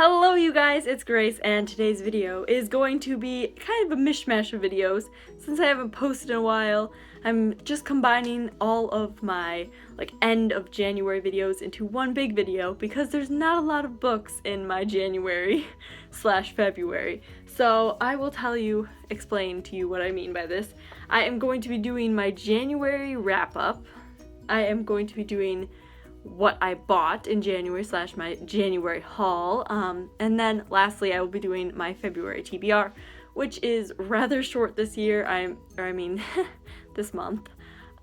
Hello you guys, it's Grace, and today's video is going to be kind of a mishmash of videos. Since I haven't posted in a while, I'm just combining all of my end of January videos into one big video because there's not a lot of books in my January / February. So I will explain to you what I mean by this. I am going to be doing my January wrap-up. I am going to be doing what I bought in January / my January haul, and then lastly I will be doing my February TBR, which is rather short this year. This month.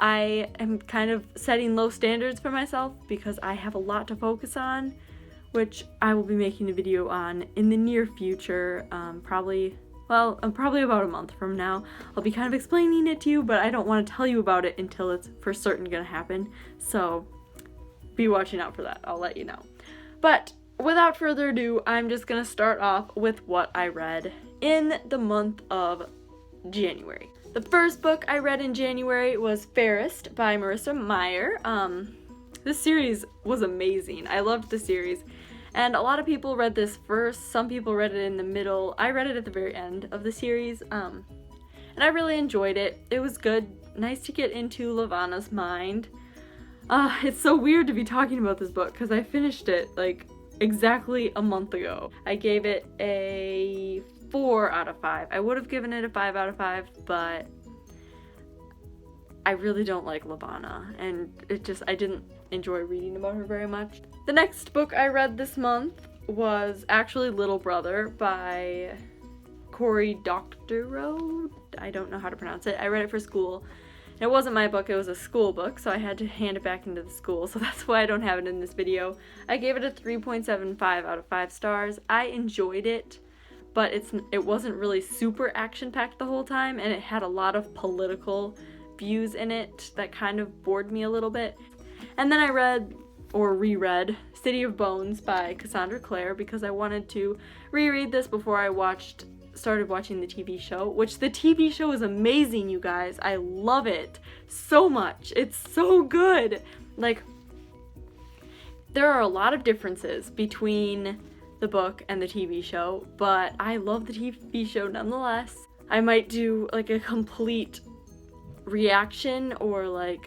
I am kind of setting low standards for myself because I have a lot to focus on, which I will be making a video on in the near future, probably about a month from now. I'll be kind of explaining it to you, but I don't want to tell you about it until it's for certain gonna happen, so be watching out for that. I'll let you know. But without further ado, I'm just gonna start off with what I read in the month of January. The first book I read in January was Fairest by Marissa Meyer. This series was amazing. I loved the series, and a lot of people read this first. Some people read it in the middle. I read it at the very end of the series, and I really enjoyed it. It was good. Nice to get into Lavana's mind. It's so weird to be talking about this book because I finished it exactly a month ago. I gave it a 4 out of 5. I would have given it a 5 out of 5, but I really don't like Lavana, and I didn't enjoy reading about her very much. The next book I read this month was actually Little Brother by Cory Doctorow. I don't know how to pronounce it. I read it for school. It wasn't my book, it was a school book, so I had to hand it back into the school, so that's why I don't have it in this video. I gave it a 3.75 out of 5 stars. I enjoyed it, but it wasn't really super action-packed the whole time, and it had a lot of political views in it that kind of bored me a little bit. And then I reread City of Bones by Cassandra Clare because I wanted to reread this before I started watching the TV show, which the TV show is amazing, you guys. I love it so much. It's so good. There are a lot of differences between the book and the TV show, but I love the TV show nonetheless. I might do a complete reaction or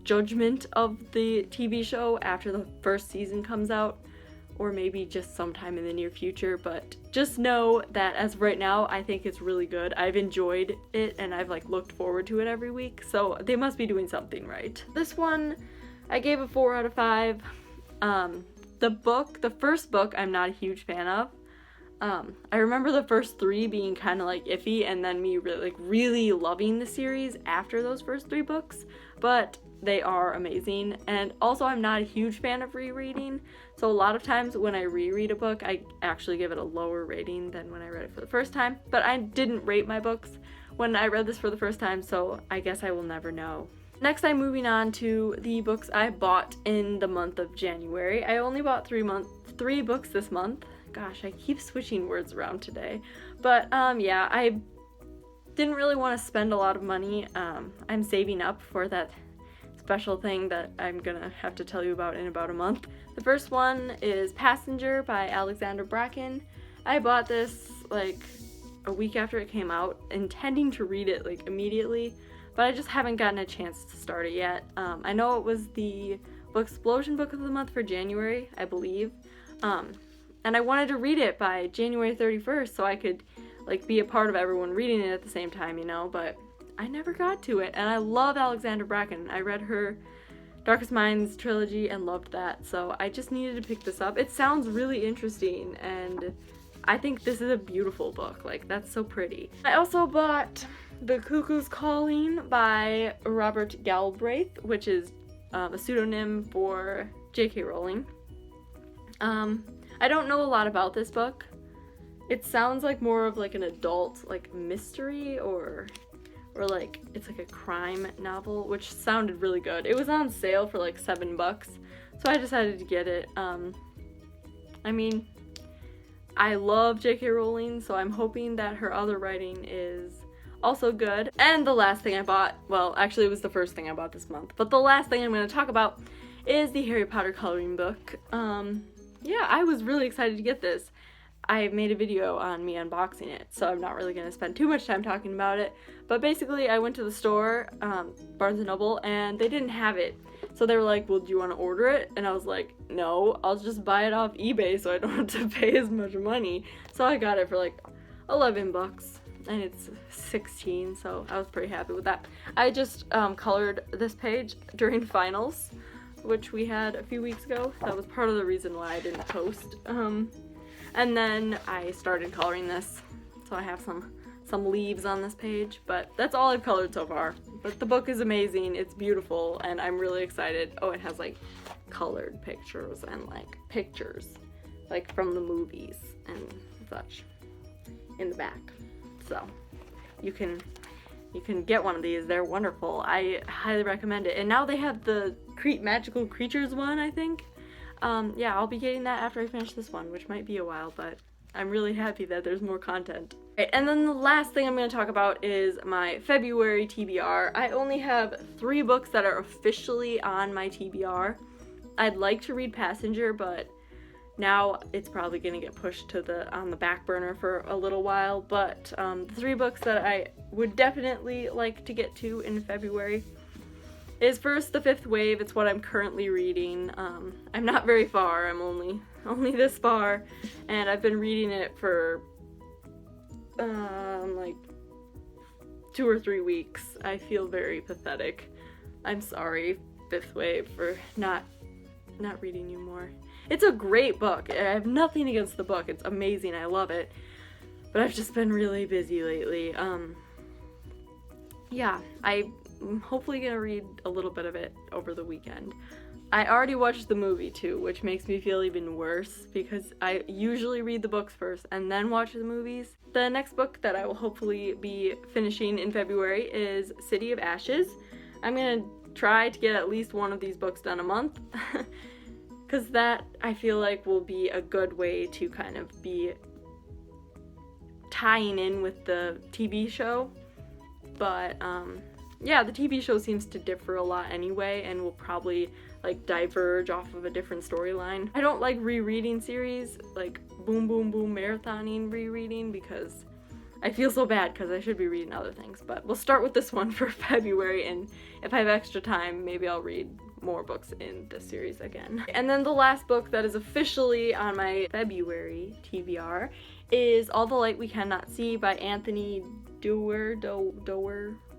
judgment of the TV show after the first season comes out, or maybe just sometime in the near future, but just know that as of right now, I think it's really good. I've enjoyed it, and I've looked forward to it every week, so they must be doing something right. This one, I gave a 4 out of 5. The first book, I'm not a huge fan of. I remember the first 3 being kind of iffy, and then me really loving the series after those first 3 books, but they are amazing. And also, I'm not a huge fan of rereading, so a lot of times when I reread a book, I actually give it a lower rating than when I read it for the first time. But I didn't rate my books when I read this for the first time, so I guess I will never know. Next, I'm moving on to the books I bought in the month of January. I only bought 3 books this month. Gosh, I keep switching words around today. But yeah, I didn't really want to spend a lot of money. I'm saving up for that special thing that I'm gonna have to tell you about in about a month. The first one is Passenger by Alexandra Bracken. I bought this a week after it came out, intending to read it immediately, but I just haven't gotten a chance to start it yet. I know it was the Booksplosion book of the month for January, I believe, and I wanted to read it by January 31st so I could be a part of everyone reading it at the same time, but I never got to it, and I love Alexandra Bracken. I read her Darkest Minds trilogy and loved that, so I just needed to pick this up. It sounds really interesting, and I think this is a beautiful book. That's so pretty. I also bought The Cuckoo's Calling by Robert Galbraith, which is a pseudonym for J.K. Rowling. I don't know a lot about this book. It sounds more of an adult mystery or it's a crime novel, which sounded really good. It was on sale for $7, so I decided to get it. I love J.K. Rowling, so I'm hoping that her other writing is also good. And the last thing I bought, well, actually it was the first thing I bought this month, but the last thing I'm going to talk about is the Harry Potter coloring book. yeah, I was really excited to get this. I made a video on me unboxing it, so I'm not really going to spend too much time talking about it. But basically, I went to the store, Barnes & Noble, and they didn't have it. So they were like, well, do you want to order it? And I was like, no, I'll just buy it off eBay so I don't have to pay as much money. So I got it for like 11 bucks, and it's 16, so I was pretty happy with that. I just colored this page during finals, which we had a few weeks ago. That was part of the reason why I didn't post. And then I started coloring this, so I have some leaves on this page, but that's all I've colored so far. But the book is amazing, it's beautiful, and I'm really excited. Oh, it has like colored pictures and like pictures like from the movies and such in the back. So you can get one of these. They're wonderful. I highly recommend it. And now they have the Magical Creatures one, I think. Yeah, I'll be getting that after I finish this one, which might be a while, but I'm really happy that there's more content. Right, and then the last thing I'm going to talk about is my February TBR. I only have 3 books that are officially on my TBR. I'd like to read Passenger, but now it's probably going to get pushed to on the back burner for a little while. But the 3 books that I would definitely like to get to in February is first The Fifth Wave. It's what I'm currently reading. I'm not very far. I'm only this far, and I've been reading it for like 2 or 3 weeks. I feel very pathetic. I'm sorry, Fifth Wave, for not reading you more. It's a great book. I have nothing against the book. It's amazing. I love it. But I've just been really busy lately. Yeah, I'm hopefully gonna read a little bit of it over the weekend. I already watched the movie too, which makes me feel even worse because I usually read the books first and then watch the movies. The next book that I will hopefully be finishing in February is City of Ashes. I'm gonna try to get at least one of these books done a month because that I feel like will be a good way to kind of be tying in with the TV show. But yeah, the TV show seems to differ a lot anyway and will probably like diverge off of a different storyline. I don't like rereading series, like boom boom boom marathoning rereading, because I feel so bad because I should be reading other things. But we'll start with this one for February, and if I have extra time, maybe I'll read more books in this series again. And then the last book that is officially on my February TBR is All the Light We Cannot See by Anthony Doerr,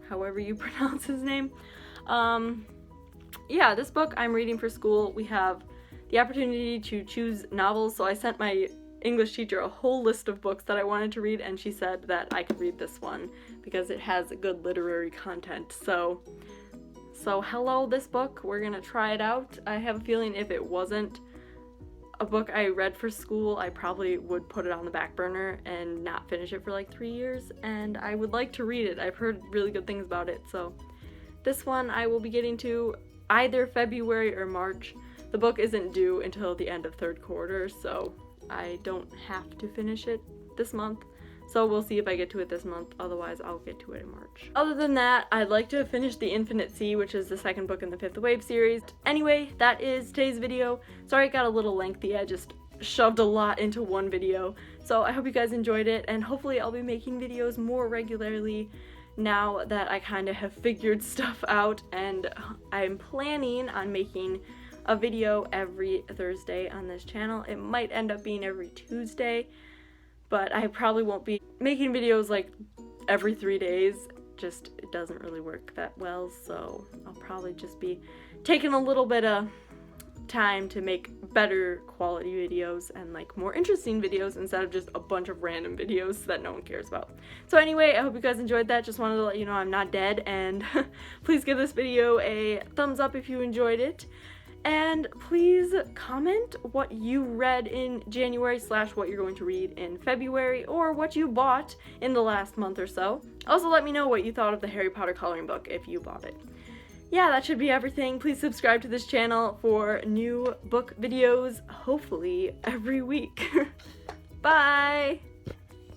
however you pronounce his name. Yeah, this book I'm reading for school. We have the opportunity to choose novels, so I sent my English teacher a whole list of books that I wanted to read, and she said that I could read this one because it has good literary content. So hello, this book. We're gonna try it out. I have a feeling if it wasn't a book I read for school, I probably would put it on the back burner and not finish it for like 3 years, and I would like to read it. I've heard really good things about it, so this one I will be getting to either February or March. The book isn't due until the end of 3rd quarter, so I don't have to finish it this month. So we'll see if I get to it this month, otherwise I'll get to it in March. Other than that, I'd like to finish The Infinite Sea, which is the 2nd book in the Fifth Wave series. Anyway, that is today's video. Sorry it got a little lengthy, I just shoved a lot into one video. So I hope you guys enjoyed it, and hopefully I'll be making videos more regularly now that I kind of have figured stuff out, and I'm planning on making a video every Thursday on this channel. It might end up being every Tuesday, but I probably won't be making videos like every 3 days. Just, it doesn't really work that well, so I'll probably just be taking a little bit of time to make better quality videos and like more interesting videos instead of just a bunch of random videos that no one cares about. So anyway, I hope you guys enjoyed that. Just wanted to let you know I'm not dead, and please give this video a thumbs up if you enjoyed it. And please comment what you read in January / what you're going to read in February, or what you bought in the last month or so. Also let me know what you thought of the Harry Potter coloring book if you bought it. Yeah, that should be everything. Please subscribe to this channel for new book videos, hopefully every week. Bye!